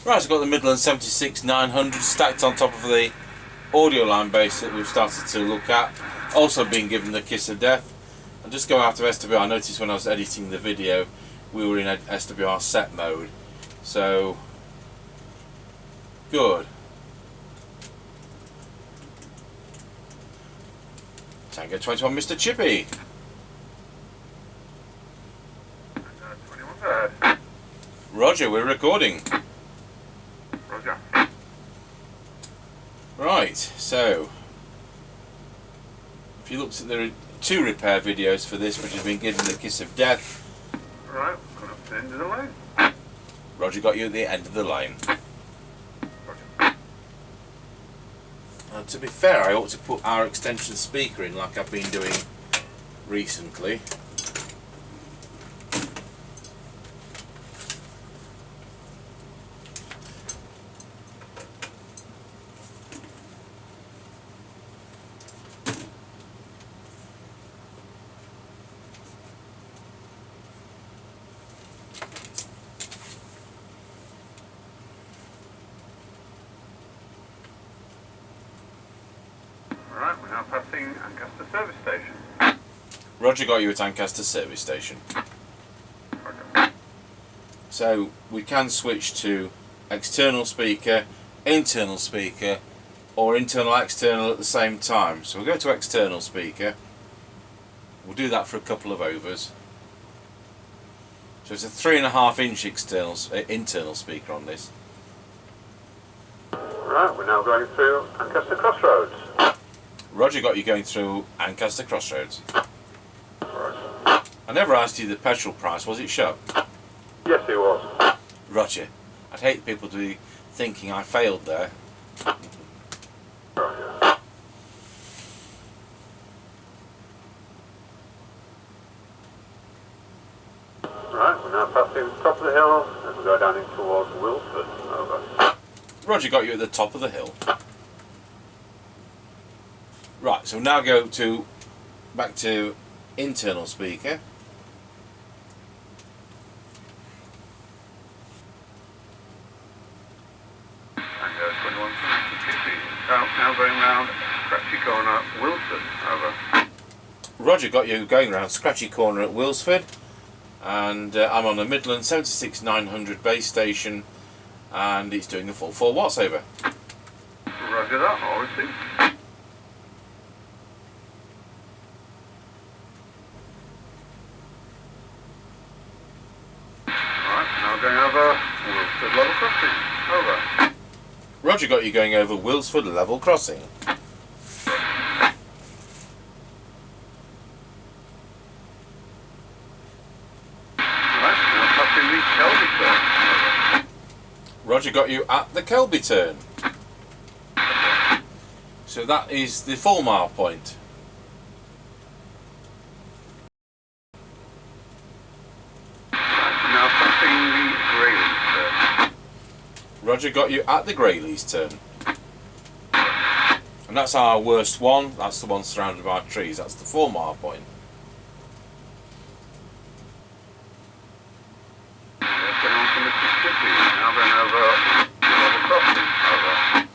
Right, so I've got the Midland 76-900 stacked on top of the audio line base that we've started to look at. Also been given the kiss of death. And just go out of SWR. I noticed when I was editing the video we were in SWR set mode. So, good. Tango 21 Mr Chippie. 21 third. Roger, we're recording. Roger. Right, so if you looked at the two repair videos for this, which has been given the kiss of death. Right, coming up to the end of the line. Roger got you at the end of the line. Roger. To be fair, I ought to put our extension speaker in like I've been doing recently. Right, we're now passing Ancaster service station. Roger got you at Ancaster service station. Roger. So we can switch to external speaker, internal speaker, or internal external at the same time. So we'll go to external speaker. We'll do that for a couple of overs. So it's a 3.5 inch internal speaker on this. Right, we're now going through Ancaster Crossroads. Roger got you going through Ancaster Crossroads. Roger. I never asked you the petrol price, was it shut? Yes, it was. Roger. I'd hate people to be thinking I failed there. Roger. Right, we're now passing the top of the hill and we go down in towards Wilford. Over. Roger got you at the top of the hill. Right, so we'll now go back to internal speaker. Tango 21 from Mr Chippie. Now going round Scratchy Corner, Wilford. Over. Roger got you going around Scratchy Corner at Wilsford, and I'm on the Midland 76-900 base station, and it's doing a full 4 watts over. Roger that, all received. Going over Wilford level crossing. Over. Roger got you going over Wilsford level crossing. Right, now passing the Kelby turn. Over. Roger got you at the Kelby turn. So that is the 4 mile point. Now passing the Grayleys turn. Roger got you at the Grayleys turn. And that's our worst one. That's the one surrounded by trees. That's the 4 mile point. Let's get on to Mr Chippie. Now going over level crossing. Over.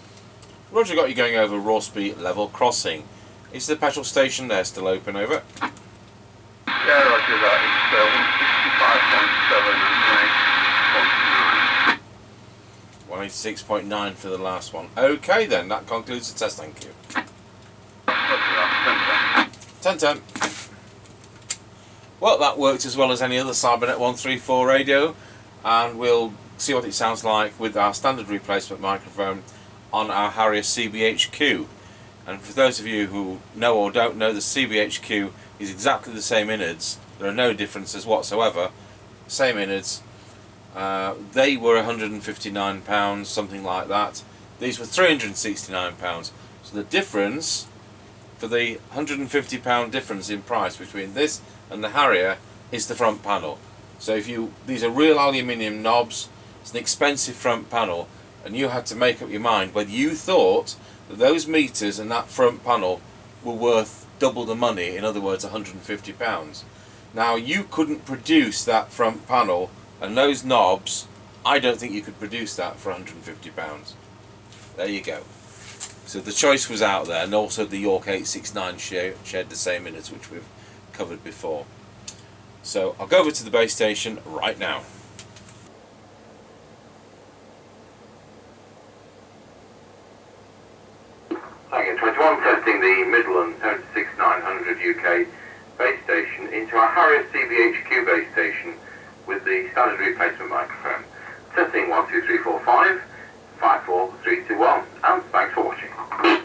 Roger got you going over Rawsby level crossing. Is the petrol station there still open? Over. Yeah, Roger that. It's 165.7 and 186.9 for the last one. Okay then, that concludes the test, thank you. 10-10. Well, that worked as well as any other Cybernet 134 radio, and we'll see what it sounds like with our standard replacement microphone on our Harrier CBHQ. And for those of you who know or don't know, the CBHQ is exactly the same innards. There are no differences whatsoever. Same innards. They were £159, something like that. These were £369. So the difference, for the £150 difference in price between this and the Harrier, is the front panel. So these are real aluminium knobs. It's an expensive front panel, and you had to make up your mind whether you thought that those meters and that front panel were worth double the money, in other words £150. Now you couldn't produce that front panel and those knobs I don't think you could produce that for £150. There you go. So the choice was out there, and also the York 869 shared the same minutes, which we've covered before. So I'll go over to the base station right now. Target 21, testing the Midland 76900 UK base station into our Harrier CBHQ base station with the standard replacement microphone. Testing 1 2 3 4 5, 5 4 3 2 1, and thanks for watching.